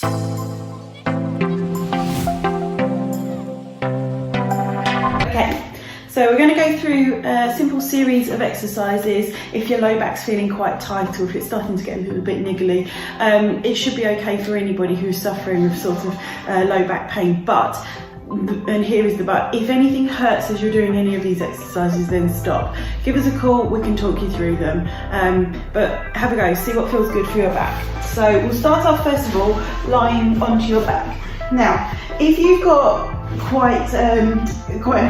Okay, so we're going to go through a simple series of exercises. If your low back's feeling quite tight or if it's starting to get a little bit niggly, it should be okay for anybody who's suffering with sort of low back pain. But, and here is the but, if anything hurts as you're doing any of these exercises, then stop. Give us a call, we can talk you through them. But have a go, see what feels good for your back. So we'll start off first of all, lying onto your back. Now, if you've got quite an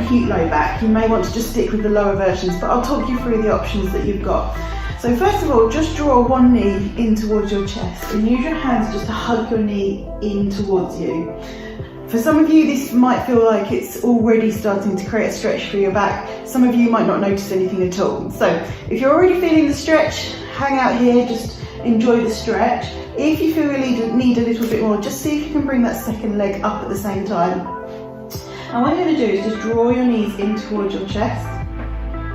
acute low back, you may want to just stick with the lower versions, but I'll talk you through the options that you've got. So first of all, just draw one knee in towards your chest and use your hands just to hug your knee in towards you. For some of you, this might feel like it's already starting to create a stretch for your back. Some of you might not notice anything at all. So if you're already feeling the stretch, hang out here, just enjoy the stretch. If you feel you need a little bit more, just see if you can bring that second leg up at the same time. And what you're going to do is just draw your knees in towards your chest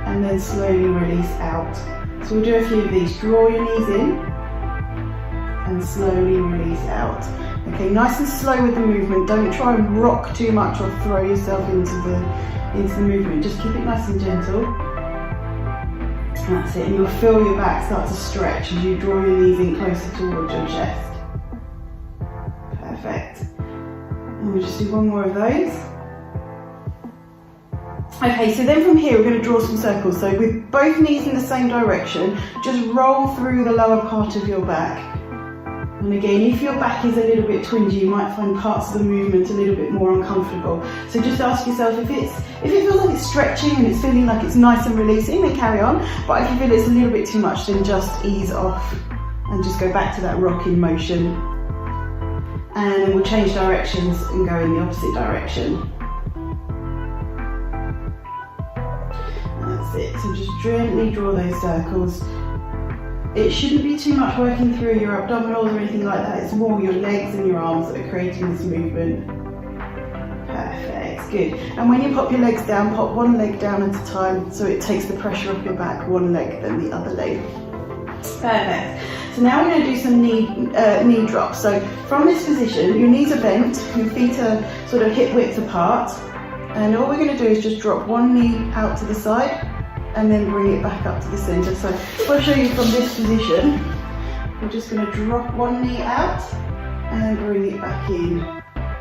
and then slowly release out. So we'll do a few of these. Draw your knees in and slowly release out. Okay, nice and slow with the movement. Don't try and rock too much or throw yourself into the movement. Just keep it nice and gentle. That's it, and you'll feel your back start to stretch as you draw your knees in closer towards your chest. Perfect. And we'll just do one more of those. Okay, so then from here we're going to draw some circles. So with both knees in the same direction, just roll through the lower part of your back. And again, if your back is a little bit twingy, you might find parts of the movement a little bit more uncomfortable. So just ask yourself, if it feels like it's stretching and it's feeling like it's nice and releasing, then carry on. But if you feel it's a little bit too much, then just ease off and just go back to that rocking motion. And we'll change directions and go in the opposite direction. That's it, so just gently draw those circles. It shouldn't be too much working through your abdominals or anything like that. It's more your legs and your arms that are creating this movement. Perfect, good. And when you pop your legs down, pop one leg down at a time so it takes the pressure off your back, one leg then the other leg. Perfect. So now we're going to do some knee drops. So from this position, your knees are bent, your feet are sort of hip width apart. And all we're going to do is just drop one knee out to the side and then bring it back up to the centre. So if I show you from this position, we're just going to drop one knee out and then bring it back in.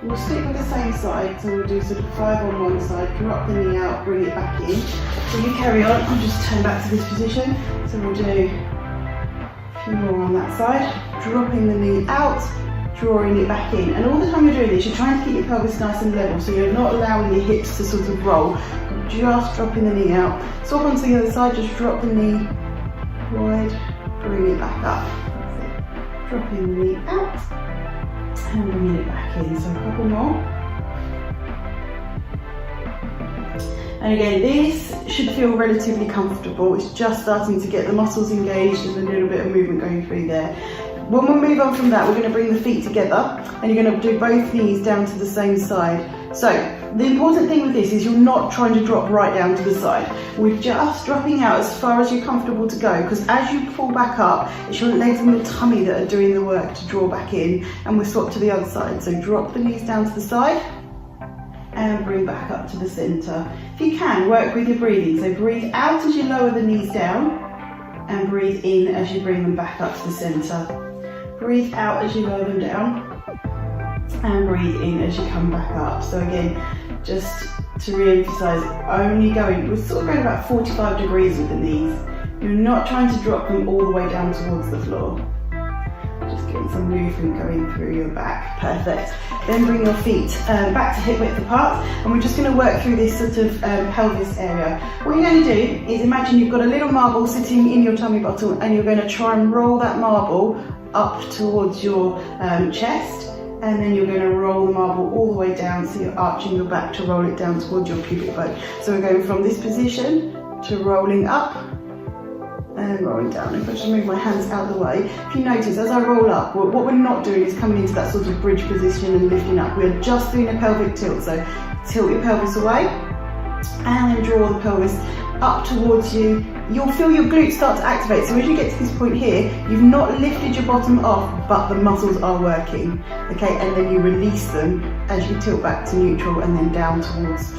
We'll stick with the same side, so we'll do sort of 5 on one side, drop the knee out, bring it back in. So you carry on, I'll just turn back to this position. So we'll do a few more on that side, dropping the knee out, drawing it back in. And all the time you're doing this, you're trying to keep your pelvis nice and level, so you're not allowing your hips to sort of roll. Just dropping the knee out. Swap onto the other side, just drop the knee wide, bring it back up. Dropping the knee out and bringing it back in. So a couple more. And again, this should feel relatively comfortable. It's just starting to get the muscles engaged and a little bit of movement going through there. When we move on from that, we're going to bring the feet together and you're going to do both knees down to the same side. So the important thing with this is you're not trying to drop right down to the side. We're just dropping out as far as you're comfortable to go, because as you pull back up, it's your legs and the tummy that are doing the work to draw back in, and we'll swap to the other side. So drop the knees down to the side and bring back up to the centre. If you can, work with your breathing. So breathe out as you lower the knees down and breathe in as you bring them back up to the centre. Breathe out as you lower them down and breathe in as you come back up. So again, just to re-emphasise, we're sort of going about 45 degrees with the knees. You're not trying to drop them all the way down towards the floor. Just getting some movement going through your back. Perfect. Then bring your feet back to hip width apart, and we're just going to work through this sort of pelvis area. What you're going to do is imagine you've got a little marble sitting in your tummy bottle, and you're going to try and roll that marble up towards your chest, and then you're going to roll the marble all the way down, so you're arching your back to roll it down towards your pubic bone. So we're going from this position to rolling up and rolling down. If I just move my hands out of the way, if you notice as I roll up, what we're not doing is coming into that sort of bridge position and lifting up. We're just doing a pelvic tilt. So tilt your pelvis away and then draw the pelvis up towards you. You'll feel your glutes start to activate. So as you get to this point here, you've not lifted your bottom off, but the muscles are working. Okay, and then you release them as you tilt back to neutral and then down towards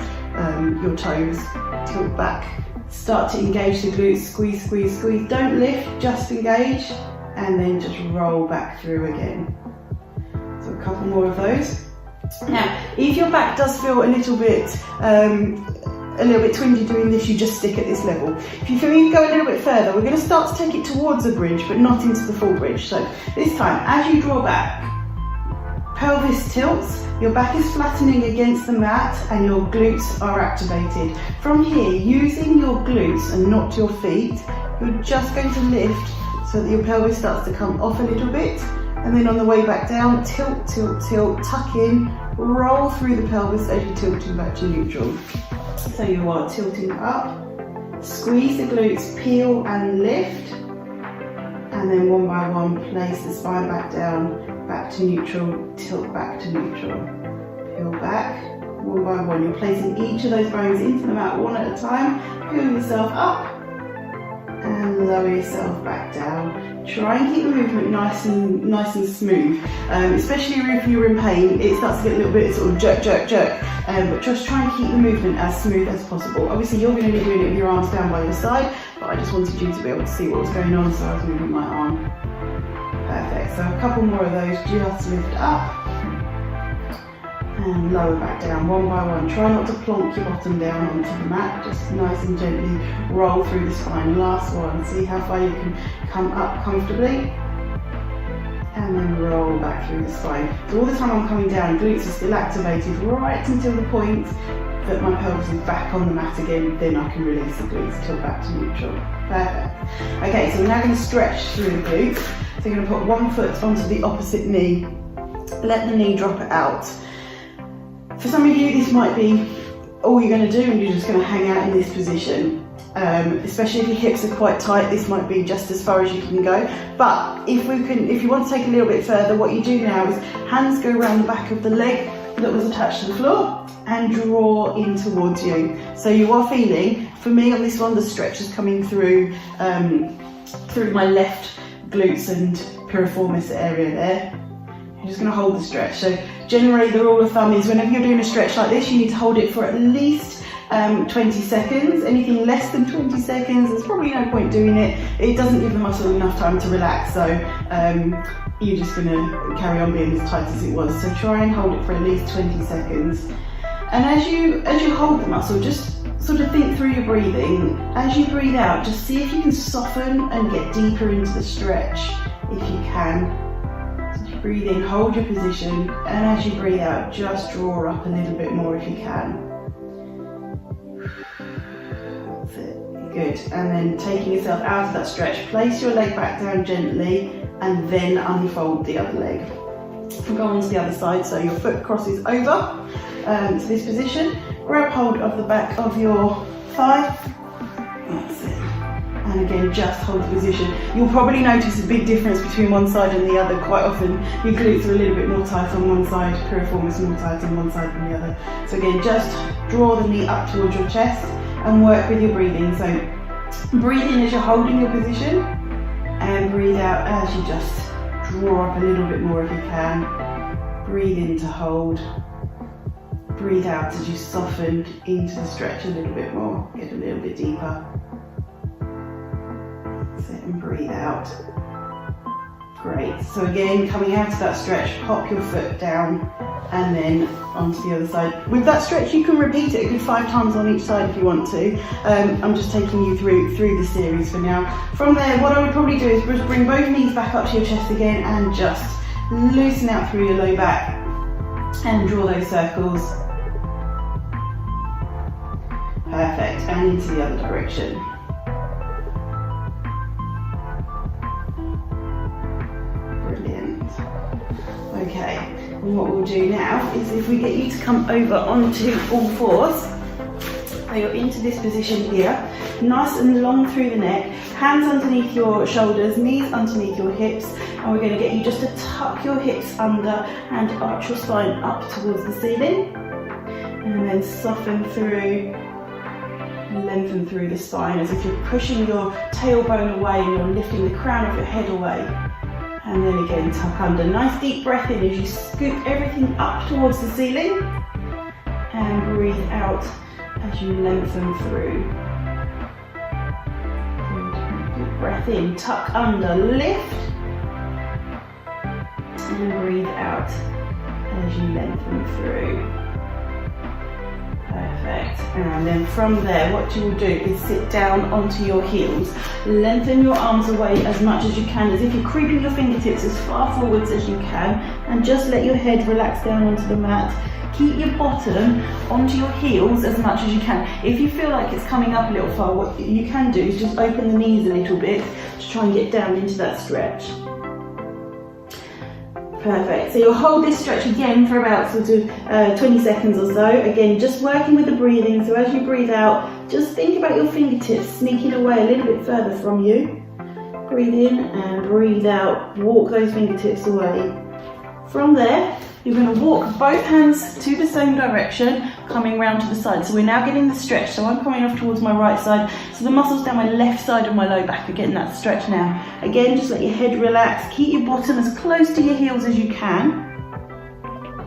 your toes. Tilt back. Start to engage the glutes, squeeze, squeeze, squeeze. Don't lift, just engage, and then just roll back through again. So a couple more of those. Now, if your back does feel a little bit twingy doing this, you just stick at this level. If you feel you can go a little bit further, we're going to start to take it towards the bridge, but not into the full bridge. So this time, as you draw back, pelvis tilts, your back is flattening against the mat and your glutes are activated. From here, using your glutes and not your feet, you're just going to lift so that your pelvis starts to come off a little bit. And then on the way back down, tilt, tilt, tilt, tuck in, roll through the pelvis as you're tilting back to neutral. So you are tilting up, squeeze the glutes, peel and lift, and then one by one, place the spine back down, back to neutral, tilt back to neutral. Peel back, one by one. You're placing each of those bones into the mat one at a time. Peel yourself up and lower yourself back down. Try and keep the movement nice and smooth, especially if you're in pain. It starts to get a little bit sort of jerk, jerk, jerk, but just try and keep the movement as smooth as possible. Obviously you're going to be doing it with your arms down by your side, but I just wanted you to be able to see what was going on, so I was moving my arm. Perfect, so a couple more of those, just lift up and lower back down one by one. Try not to plonk your bottom down onto the mat, just nice and gently roll through the spine. Last one, see how far you can come up comfortably and then roll back through the spine. So all the time I'm coming down, glutes are still activated right until the point that my pelvis is back on the mat again, then I can release the glutes, tilt back to neutral. Perfect. Okay, so we're now going to stretch through the glutes. So you're going to put one foot onto the opposite knee, let the knee drop it out. For some of you, this might be all you're going to do and you're just going to hang out in this position. Especially if your hips are quite tight, this might be just as far as you can go. But if you want to take a little bit further, what you do now is hands go around the back of the leg that was attached to the floor and draw in towards you. So you are feeling, for me on this one, the stretch is coming through my left glutes and piriformis area there. You're just going to hold the stretch. So generally the rule of thumb is whenever you're doing a stretch like this, you need to hold it for at least 20 seconds. Anything less than 20 seconds, there's probably no point doing it. It doesn't give the muscle enough time to relax, so you're just going to carry on being as tight as it was. So try and hold it for at least 20 seconds. And as you hold the muscle, just sort of think through your breathing. As you breathe out, just see if you can soften and get deeper into the stretch if you can. Breathe in, hold your position, and as you breathe out, just draw up a little bit more if you can. That's it, good. And then taking yourself out of that stretch, place your leg back down gently, and then unfold the other leg. We'll go on to the other side, so your foot crosses over to this position. Grab hold of the back of your thigh. That's it. And again, just hold the position. You'll probably notice a big difference between one side and the other. Quite often, your glutes are a little bit more tight on one side, piriformis more tight on one side than the other. So again, just draw the knee up towards your chest and work with your breathing. So breathe in as you're holding your position, and breathe out as you just draw up a little bit more if you can. Breathe in to hold. Breathe out as you soften into the stretch a little bit more, get a little bit deeper. And breathe out. Great. So again, coming out of that stretch, pop your foot down and then onto the other side. With that stretch, you can repeat it a good 5 times on each side if you want to. I'm just taking you through the series for now. From there, what I would probably do is just bring both knees back up to your chest again and just loosen out through your low back and draw those circles. Perfect. And into the other direction. Okay, and what we'll do now is if we get you to come over onto all fours, so you're into this position here, nice and long through the neck, hands underneath your shoulders, knees underneath your hips, and we're going to get you just to tuck your hips under and arch your spine up towards the ceiling, and then soften through lengthen through the spine as if you're pushing your tailbone away and you're lifting the crown of your head away. And then again, tuck under. Nice deep breath in as you scoop everything up towards the ceiling. And breathe out as you lengthen through. Good breath in, tuck under, lift. And breathe out as you lengthen through. Perfect. And then from there, what you will do is sit down onto your heels. Lengthen your arms away as much as you can, as if you're creeping your fingertips as far forwards as you can, and just let your head relax down onto the mat. Keep your bottom onto your heels as much as you can. If you feel like it's coming up a little far, what you can do is just open the knees a little bit to try and get down into that stretch. Perfect. So you'll hold this stretch again for about sort of 20 seconds or so. Again, just working with the breathing. So as you breathe out, just think about your fingertips sneaking away a little bit further from you. Breathe in and breathe out. Walk those fingertips away. From there, you're going to walk both hands to the same direction, coming round to the side. So we're now getting the stretch. So I'm coming off towards my right side. So the muscles down my left side of my low back are getting that stretch now. Again, just let your head relax. Keep your bottom as close to your heels as you can.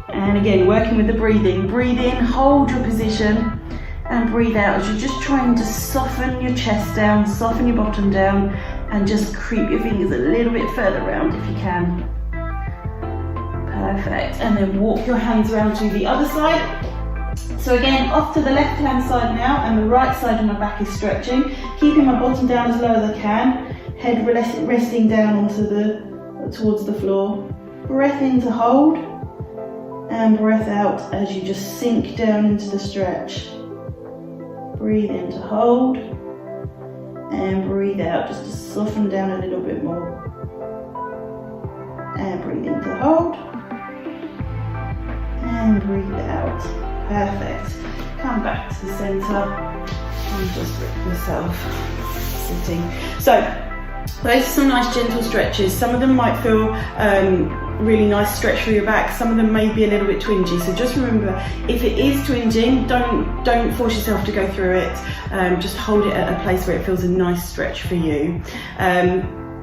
And again, working with the breathing. Breathe in, hold your position, and breathe out as you're just trying to soften your chest down, soften your bottom down, and just creep your fingers a little bit further round if you can. Perfect. And then walk your hands around to the other side. So again, off to the left hand side now, and the right side of my back is stretching. Keeping my bottom down as low as I can. Head resting down onto towards the floor. Breath in to hold, and breath out as you just sink down into the stretch. Breathe in to hold, and breathe out just to soften down a little bit more. And breathe in to hold, and breathe out. Perfect. Come back to the centre and just grip yourself sitting. So those are some nice gentle stretches. Some of them might feel really nice stretch through your back. Some of them may be a little bit twingy. So just remember, if it is twinging, don't force yourself to go through it. Just hold it at a place where it feels a nice stretch for you.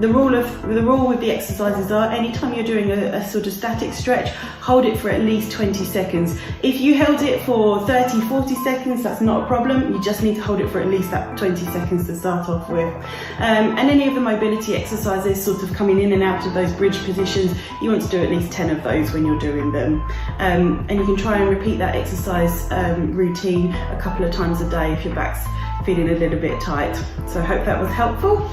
The rule with the exercises are, anytime you're doing a sort of static stretch, hold it for at least 20 seconds. If you held it for 30, 40 seconds, that's not a problem. You just need to hold it for at least that 20 seconds to start off with. And any of the mobility exercises, sort of coming in and out of those bridge positions, you want to do at least 10 of those when you're doing them. And you can try and repeat that exercise routine a couple of times a day if your back's feeling a little bit tight. So I hope that was helpful.